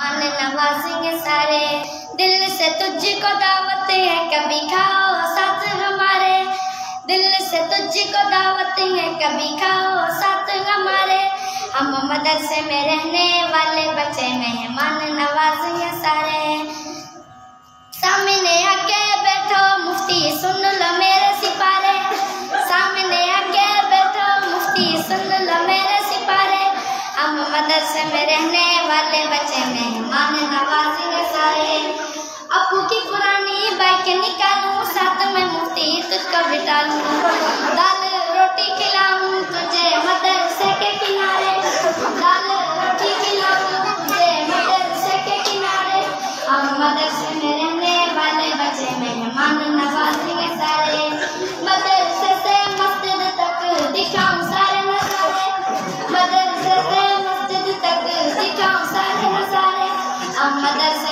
मान नवाजेंगे सारे, दिल से तुझको दावत है, कभी खाओ साथ हमारे। दिल से तुझको दावत है, कभी खाओ साथ हमारे। हम मदरसे में रहने वाले बच्चे मेहमान नवाजेंगे सारे। सामने आके बैठो मुफ्ती सुन लो मेरे सिपारे। सामने आके बैठो मुफ्ती सुन लो मेरे सिपारे। हम मदरसे में रहने वाले बच्चे मेहमान नवाजेंगे सारे। अबू की पुरानी बाइक निकालूं, साथ में मुफ्ती तुझको बिठा लूं। दाल रोटी खिलाऊं तुझे मदरसे के किनारे। दाल रोटी खिलाऊं तुझे मदरसे के किनारे। हम मदरसे में रहने वाले बच्चे मेहमान नवाजेंगे सारे। मदरसे से मस्जिद तक दिखाऊं सारे नजारे। मदरसे से मस्जिद तक दिखाऊं सारे नजारे। हम मदरसे